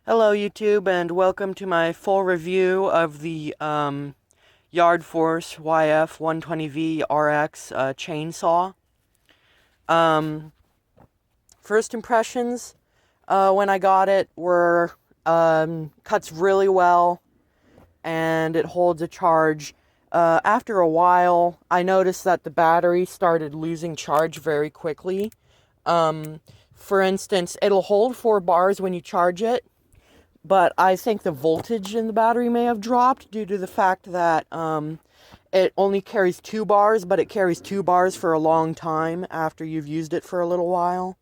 Hello YouTube and welcome to my full review of the Yard Force YF120VRX chainsaw. Um, First impressions when I got it were cuts really well and it holds a charge. After a while, I noticed that the battery started losing charge very quickly. For instance, it'll hold 4 bars when you charge it, but I think the voltage in the battery may have dropped due to the fact that it only carries 2 bars, but it carries 2 bars for a long time after you've used it for a little while.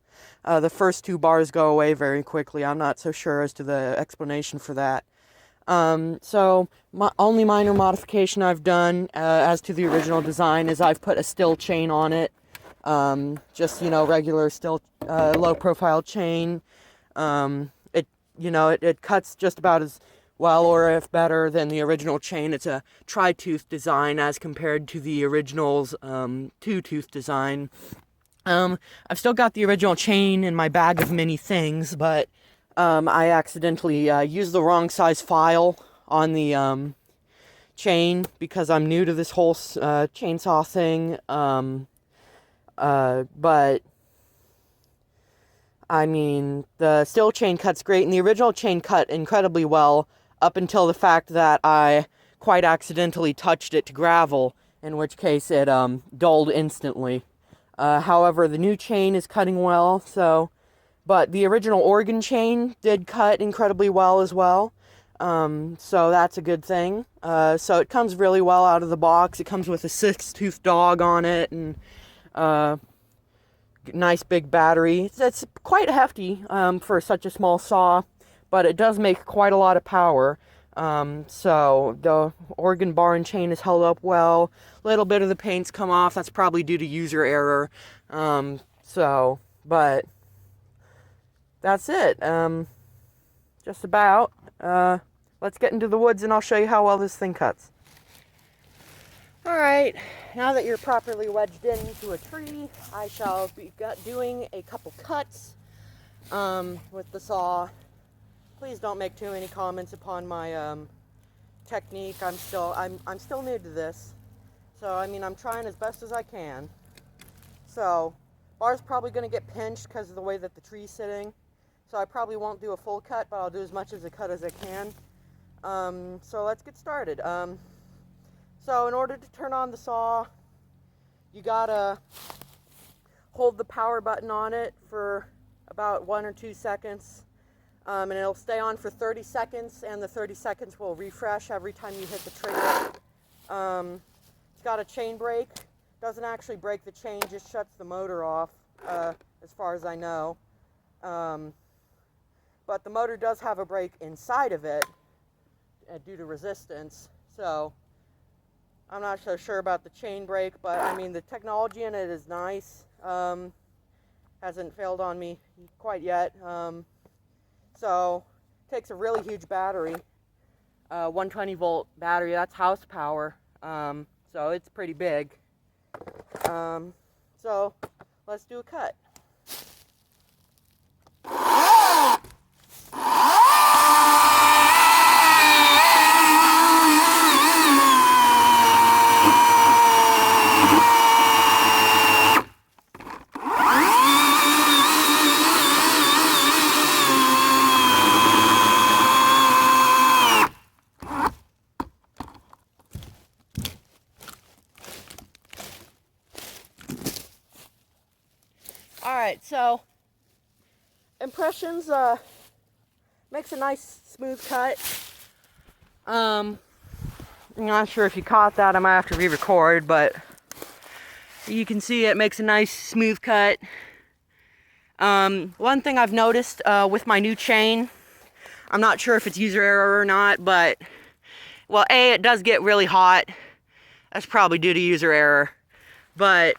The first 2 bars go away very quickly. I'm not so sure as to the explanation for that. So my only minor modification I've done as to the original design is I've put a still chain on it. Just, regular still low profile chain. It cuts just about as well, or if better, than the original chain. It's a tri-tooth design as compared to the original's two-tooth design. I've still got the original chain in my bag of many things, but I accidentally used the wrong size file on the chain because I'm new to this whole chainsaw thing. But I mean, the still chain cuts great, and the original chain cut incredibly well up until the fact that I quite accidentally touched it to gravel, in which case it dulled instantly. However, the new chain is cutting well, but the original organ chain did cut incredibly well as well, so that's a good thing. So it comes really well out of the box. It comes with a 6-tooth dog on it, and nice big battery. It's quite hefty for such a small saw, but it does make quite a lot of power. So the organ bar and chain is held up well. A little bit of the paint's come off. That's probably due to user error. But that's it. Just about. Let's get into the woods and I'll show you how well this thing cuts. Alright, now that you're properly wedged into a tree, I shall be doing a couple cuts with the saw. Please don't make too many comments upon my technique. I'm still new to this, so I mean I'm trying as best as I can. So bar's probably going to get pinched because of the way that the tree's sitting, so I probably won't do a full cut, but I'll do as much of a cut as I can. So let's get started. So in order to turn on the saw, you gotta hold the power button on it for about 1 or 2 seconds, and it'll stay on for 30 seconds, and the 30 seconds will refresh every time you hit the trigger. It's got a chain brake. Doesn't actually break the chain, just shuts the motor off, as far as I know. But the motor does have a brake inside of it due to resistance, so I'm not so sure about the chain brake, but I mean the technology in it is nice. Hasn't failed on me quite yet. So it takes a really huge battery, 120 volt battery. That's house power. So it's pretty big. So let's do a cut. Alright, so impressions, makes a nice smooth cut. I'm not sure if you caught that. I might have to re-record, but you can see it makes a nice smooth cut. One thing I've noticed with my new chain, I'm not sure if it's user error or not, but well, A, it does get really hot. That's probably due to user error. But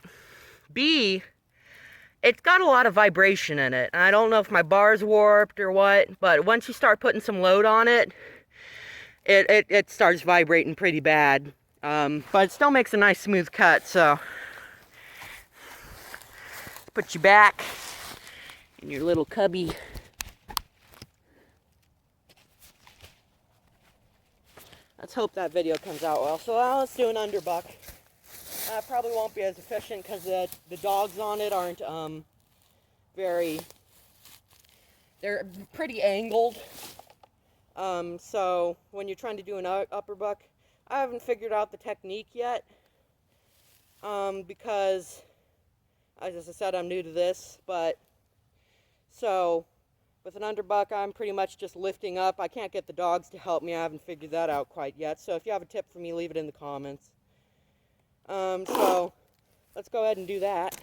B, it's got a lot of vibration in it. And I don't know if my bar's warped or what, but once you start putting some load on it, it starts vibrating pretty bad. But it still makes a nice smooth cut, so put you back in your little cubby. let's hope that video comes out well. So let's do an underbuck. Probably won't be as efficient because the dogs on it aren't they're pretty angled. So when you're trying to do an upper buck, I haven't figured out the technique yet. Because, as I said, I'm new to this, but so with an underbuck, I'm pretty much just lifting up. I can't get the dogs to help me. I haven't figured that out quite yet. So if you have a tip for me, leave it in the comments. So let's go ahead and do that.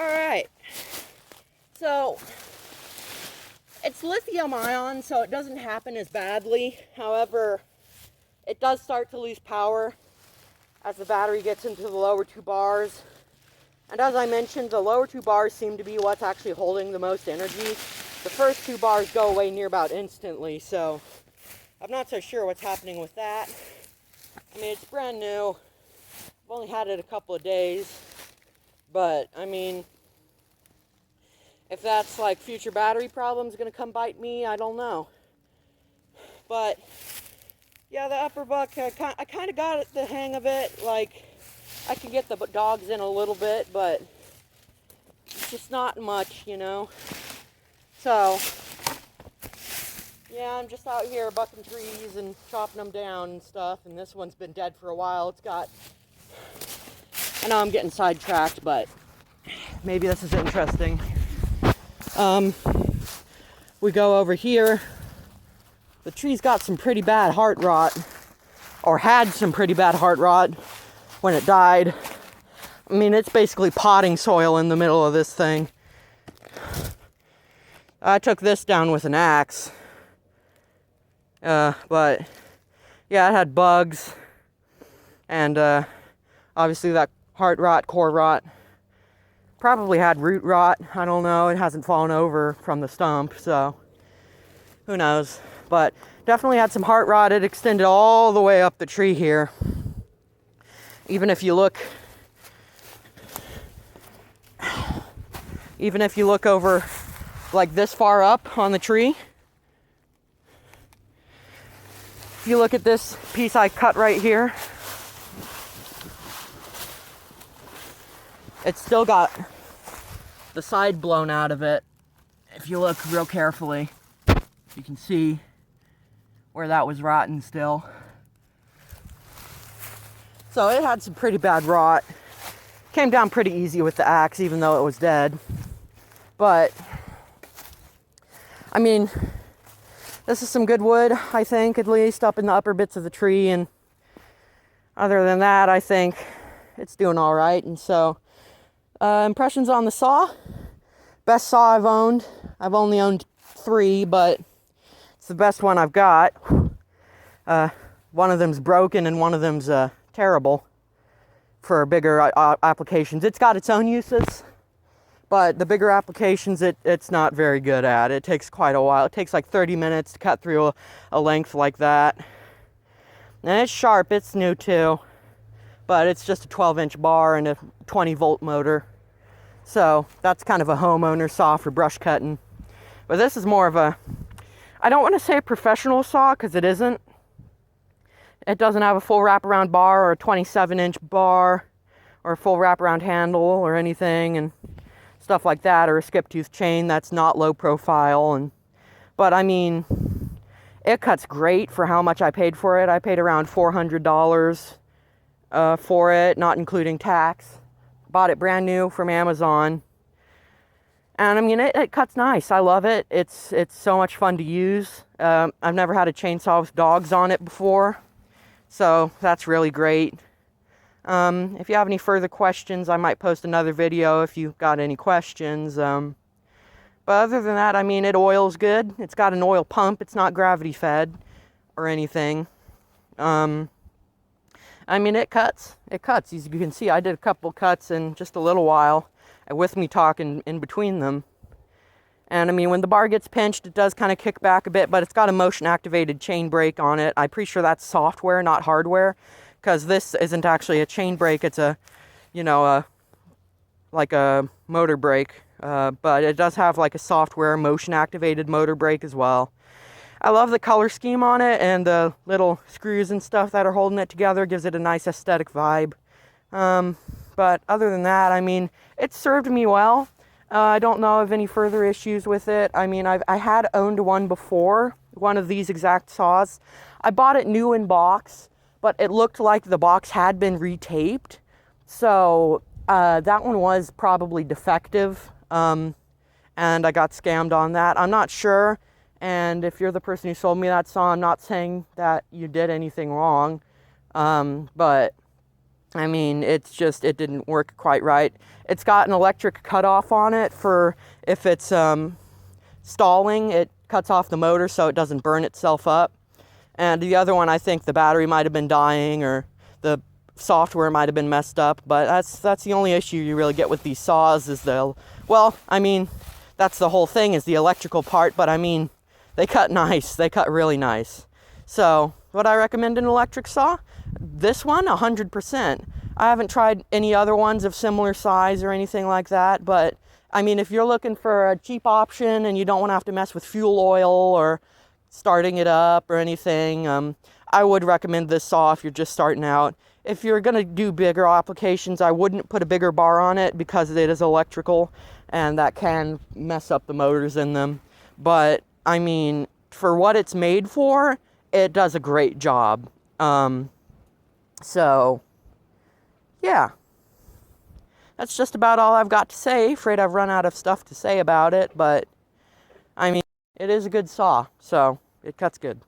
Alright, so it's lithium ion, so it doesn't happen as badly. However, it does start to lose power as the battery gets into the lower two bars. And as I mentioned, the lower two bars seem to be what's actually holding the most energy. The first two bars go away near about instantly, so I'm not so sure what's happening with that. I mean, it's brand new. I've only had it a couple of days. But, I mean, if that's like future battery problems going to come bite me, I don't know. But, yeah, the upper buck, I kind of got the hang of it. Like, I can get the dogs in a little bit, but it's just not much, you know. So, yeah, I'm just out here bucking trees and chopping them down and stuff. And this one's been dead for a while. It's got... I know I'm getting sidetracked, but maybe this is interesting. We go over here. The tree's got some pretty bad heart rot, or had some pretty bad heart rot when it died. I mean, it's basically potting soil in the middle of this thing. I took this down with an axe. But, yeah, it had bugs. And, obviously that heart rot, core rot, probably had root rot. I don't know. It hasn't fallen over from the stump, so who knows. But definitely had some heart rot. It extended all the way up the tree here. Even if you look over like this far up on the tree, if you look at this piece I cut right here, it's still got the side blown out of it. If you look real carefully, you can see where that was rotten still. So it had some pretty bad rot. Came down pretty easy with the axe, even though it was dead. But, I mean, this is some good wood, I think, at least up in the upper bits of the tree. And other than that, I think it's doing all right. And so, impressions on the saw. Best saw I've owned. I've only owned 3, but it's the best one I've got. One of them's broken and one of them's terrible for bigger applications. It's got its own uses, but the bigger applications it's not very good at. It takes quite a while. It takes like 30 minutes to cut through a length like that. And it's sharp. It's new too. But it's just a 12-inch bar and a 20-volt motor. So that's kind of a homeowner saw for brush cutting. But this is more of a, I don't want to say a professional saw because it isn't. It doesn't have a full wraparound bar or a 27-inch bar or a full wraparound handle or anything and stuff like that, or a skip tooth chain that's not low profile. But I mean, it cuts great for how much I paid for it. I paid around $400 for it, not including tax. Bought it brand new from Amazon. And I mean, it cuts nice. I love it. It's so much fun to use. I've never had a chainsaw with dogs on it before, so that's really great. If you have any further questions, I might post another video if you've got any questions. But other than that, I mean, it oils good. It's got an oil pump. It's not gravity fed or anything. I mean, it cuts. It cuts. As you can see, I did a couple cuts in just a little while with me talking in between them. And I mean, when the bar gets pinched, it does kind of kick back a bit, but it's got a motion activated chain brake on it. I'm pretty sure that's software, not hardware, because this isn't actually a chain brake. It's a, you know, like a motor brake, but it does have like a software motion activated motor brake as well. I love the color scheme on it, and the little screws and stuff that are holding it together gives it a nice aesthetic vibe. But other than that, I mean, it served me well. I don't know of any further issues with it. I mean, I had owned one before, one of these exact saws. I bought it new in box, but it looked like the box had been retaped. So that one was probably defective, and I got scammed on that. I'm not sure. And if you're the person who sold me that saw, I'm not saying that you did anything wrong. But I mean, it's just, it didn't work quite right. It's got an electric cutoff on it for if it's stalling, it cuts off the motor so it doesn't burn itself up. And the other one, I think the battery might have been dying or the software might have been messed up. But that's the only issue you really get with these saws is well, I mean, that's the whole thing is the electrical part. But I mean, they cut nice. They cut really nice. So would I recommend an electric saw? This one, 100%. I haven't tried any other ones of similar size or anything like that, but I mean, if you're looking for a cheap option and you don't want to have to mess with fuel oil or starting it up or anything, I would recommend this saw if you're just starting out. If you're going to do bigger applications, I wouldn't put a bigger bar on it because it is electrical and that can mess up the motors in them. But I mean, for what it's made for, it does a great job. So, yeah. That's just about all I've got to say. Afraid I've run out of stuff to say about it, but I mean, it is a good saw, so it cuts good.